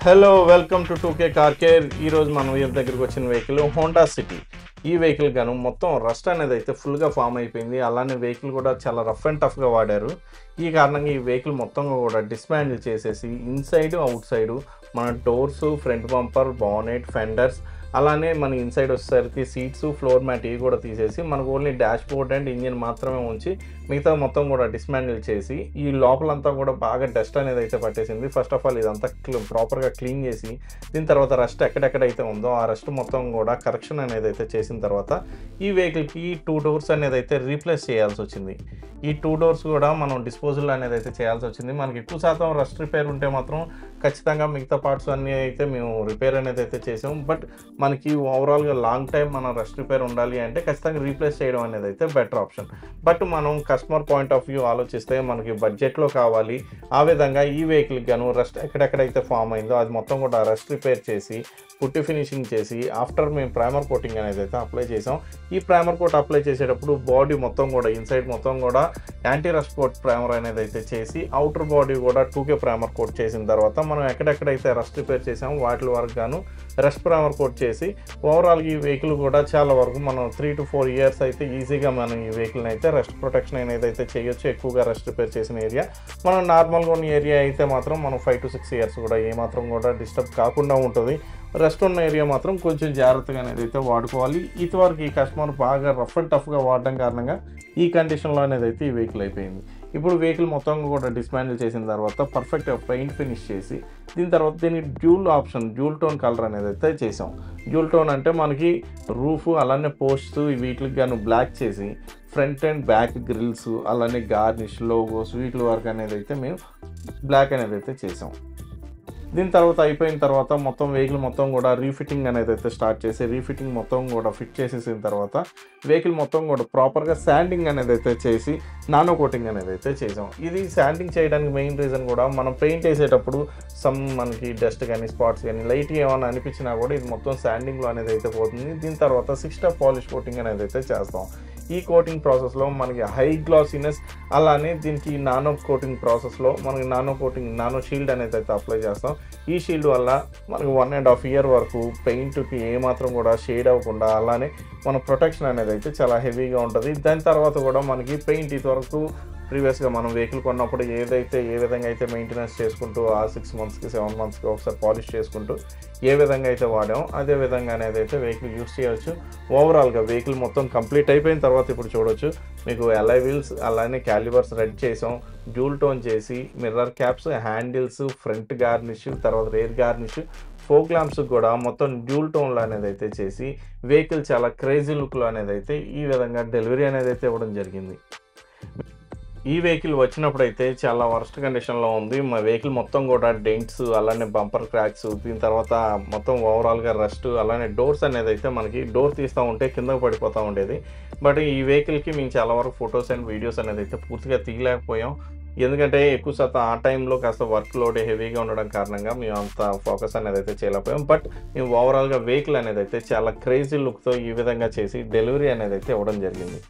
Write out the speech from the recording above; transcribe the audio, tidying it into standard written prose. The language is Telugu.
Hello welcome to 2K car care. ఈరోజు మనం వీరి దగ్గరికి వచ్చిన వెహికల్ హోండా సిటీ. ఈ వెహికల్ గాను మొత్తం రస్ట్ అనేది అయితే ఫుల్గా ఫామ్ అయిపోయింది. అలానే వెహికల్ కూడా చాలా రఫ్ అండ్ టఫ్గా వాడారు. ఈ కారణంగా ఈ వెహికల్ మొత్తం కూడా డిస్మాండిల్ చేసేసి ఇన్సైడ్ అవుట్ సైడ్ మన doors, front bumper, bonnet, fenders, అలానే మన ఇన్సైడ్ వచ్చేసరికి సీట్స్, ఫ్లోర్ మ్యాట్ ఇవి కూడా తీసేసి మనకు only dash board and engine మాత్రమే ఉంచి మిగతా మొత్తం కూడా డిస్మాండిల్ చేసి ఈ లోపలంతా కూడా బాగా డస్ట్ అనేది అయితే పట్టేసింది. ఫస్ట్ ఆఫ్ ఆల్ ఇదంతా ప్రాపర్గా క్లీన్ చేసి దీని తర్వాత రస్ట్ ఎక్కడెక్కడైతే ఉందో ఆ రస్ట్ మొత్తం కూడా కరెక్షన్ అనేది అయితే చేసిన తర్వాత ఈ వెహికల్కి 2 డోర్స్ అనేది అయితే రీప్లేస్ చేయాల్సి వచ్చింది. ఈ 2 డోర్స్ కూడా మనం డిస్పోజల్ అనేది అయితే చేయాల్సి వచ్చింది. మనకి ఎక్కువ శాతం రస్ట్ రిపేర్ ఉంటే మాత్రం ఖచ్చితంగా మిగతా పార్ట్స్ అన్నీ అయితే మేము రిపేర్ అనేది అయితే చేసాం. బట్ మనకి ఓవరాల్గా లాంగ్ టైం మన రస్ట్ రిపేర్ ఉండాలి అంటే ఖచ్చితంగా రీప్లేస్ చేయడం అనేది అయితే బెటర్ ఆప్షన్. బట్ మనం కస్టమర్ పాయింట్ ఆఫ్ వ్యూ ఆలోచిస్తే మనకి బడ్జెట్లో కావాలి. ఆ విధంగా ఈ వెహికల్కి గాను రస్ట్ ఎక్కడెక్కడైతే ఫామ్ అయిందో అది మొత్తం కూడా రస్ట్ రిపేర్ చేసి పుట్టి ఫినిషింగ్ చేసి ఆఫ్టర్ మేము ప్రైమర్ కోటింగ్ అనేది అయితే అప్లై చేసాం. ఈ ప్రైమర్ కోట్ అప్లై చేసేటప్పుడు బాడీ మొత్తం కూడా ఇన్సైడ్ మొత్తం కూడా యాంటీ రస్ట్ కోట్ ప్రైమర్ అనేది అయితే చేసి అవుటర్ బాడీ కూడా 2K ప్రైమర్ కోట్ చేసిన తర్వాత మనం ఎక్కడెక్కడైతే రస్ట్ రిపేర్ చేసామో వాటి వరకు గాను రస్ట్ ప్రైమర్ కోట్ చేసి ఓవరాల్గా ఈ వెహికల్ కూడా చాలా వరకు మనం 3 to 4 years అయితే ఈజీగా మనం ఈ వెహికల్ని అయితే రస్ట్ ప్రొటెక్షన్ అనేది అయితే చేయొచ్చు. ఎక్కువగా రస్ట్ రిపేర్ చేసిన ఏరియా మనం నార్మల్గా ఉన్న ఏరియా అయితే మాత్రం మనం 5 to 6 years కూడా ఏమాత్రం కూడా డిస్టర్బ్ కాకుండా ఉంటుంది. రెస్ట్ ఉన్న ఏరియా మాత్రం కొంచెం జాగ్రత్తగా అనేది అయితే వాడుకోవాలి. ఇంతవరకు ఈ కస్టమర్ బాగా రఫ్ అండ్ టఫ్గా వాడడం కారణంగా ఈ కండిషన్లో అనేది అయితే ఈ వెహికల్ అయిపోయింది. ఇప్పుడు వెహికల్ మొత్తం కూడా డిస్మాండిల్ చేసిన తర్వాత పర్ఫెక్ట్గా పెయింట్ ఫినిష్ చేసి దీని తర్వాత దీనికి డ్యూల్ టోన్ కలర్ అనేది అయితే చేసాం. డ్యూల్ టోన్ అంటే మనకి రూఫ్ అలానే పోస్ట్స్ వీటికి గాను బ్లాక్ చేసి ఫ్రంట్ అండ్ బ్యాక్ గ్రిల్స్ అలానే గార్నిష్, లోగోస్ వీటి వరకు అనేది అయితే మేము బ్లాక్ అనేది అయితే చేసాం. దీని తర్వాత అయిపోయిన తర్వాత మొత్తం వెహికల్ మొత్తం కూడా రీఫిట్టింగ్ అనేది అయితే స్టార్ట్ చేసి రీఫిట్టింగ్ మొత్తం కూడా ఫిట్ చేసేసిన తర్వాత వెహికల్ మొత్తం కూడా ప్రాపర్గా శాండింగ్ అనేది అయితే చేసి నానో కోటింగ్ అనేది అయితే చేసాం. ఇది శాండింగ్ చేయడానికి మెయిన్ రీజన్ కూడా మనం పెయింట్ వేసేటప్పుడు మనకి డస్ట్ కానీ స్పాట్స్ కానీ లైట్ ఏమైనా అనిపించినా కూడా ఇది మొత్తం శాండింగ్లో అనేది అయితే పోతుంది. దీని తర్వాత 6 స్టెప్ పాలిష్ కోటింగ్ అనేది అయితే చేస్తాం. ఈ కోటింగ్ ప్రాసెస్లో మనకి హై గ్లాసీనెస్ అలానే దీనికి నానో కోటింగ్ ప్రాసెస్లో మనకి నానో షీల్డ్ అనేది అయితే అప్లై చేస్తాం. ఈ షీల్డ్ వల్ల మనకి 1.5 year వరకు పెయింట్కి ఏమాత్రం కూడా షేడ్ అవ్వకుండా అలానే మన ప్రొటెక్షన్ అనేది అయితే చాలా హెవీగా ఉంటుంది. దాని తర్వాత కూడా మనకి పెయింట్ ఇంతవరకు ప్రీవియస్గా మనం వెహికల్ కొన్నప్పుడు ఏ విధంగా అయితే మెయింటెనెన్స్ చేసుకుంటూ ఆ 6 monthsకి 7 monthsకి ఒకసారి పాలిష్ చేసుకుంటూ ఏ విధంగా అయితే వాడామో అదే విధంగా అనేది అయితే వెహికల్ యూస్ చేయవచ్చు. ఓవరాల్గా వెహికల్ మొత్తం కంప్లీట్ అయిపోయిన తర్వాత ఇప్పుడు చూడవచ్చు మీకు అలాయ్ వీల్స్ అలానే క్యాలిబర్స్ రెడ్ చేసాం, డ్యూల్ టోన్ చేసి mirror caps, handles, front garnish, తర్వాత రేర్ గార్నిష్, ఫోక్ ల్యాంప్స్ కూడా మొత్తం డ్యూల్ టోన్లో అనేది అయితే చేసి వెహికల్ చాలా క్రేజీ లుక్లో అనేది అయితే ఈ విధంగా డెలివరీ అనేది అయితే ఇవ్వడం జరిగింది. ఈ వెహికల్ వచ్చినప్పుడు అయితే చాలా వర్స్ట్ కండిషన్లో ఉంది. మా వెహికల్ మొత్తం కూడా డెంట్స్ అలానే బంపర్ క్రాక్స్, దీని తర్వాత మొత్తం ఓవరాల్గా రస్ట్ అలానే డోర్స్ అనేది అయితే మనకి డోర్ తీస్తూ ఉంటే కిందకు పడిపోతూ ఉండేది. బట్ ఈ వెహికల్కి మేము చాలా వరకు ఫొటోస్ అండ్ వీడియోస్ అనేది అయితే పూర్తిగా తీయలేకపోయాం. ఎందుకంటే ఎక్కువ శాతం ఆ టైంలో కాస్త వర్క్ లోడ్ హెవీగా ఉండడం కారణంగా మేము అంత ఫోకస్ అనేది అయితే చేయలేకపోయాం. బట్ మేము ఓవరాల్గా వెహికల్ అనేది అయితే చాలా క్రేజీ లుక్తో ఈ విధంగా చేసి డెలివరీ అనేది అయితే ఇవ్వడం జరిగింది.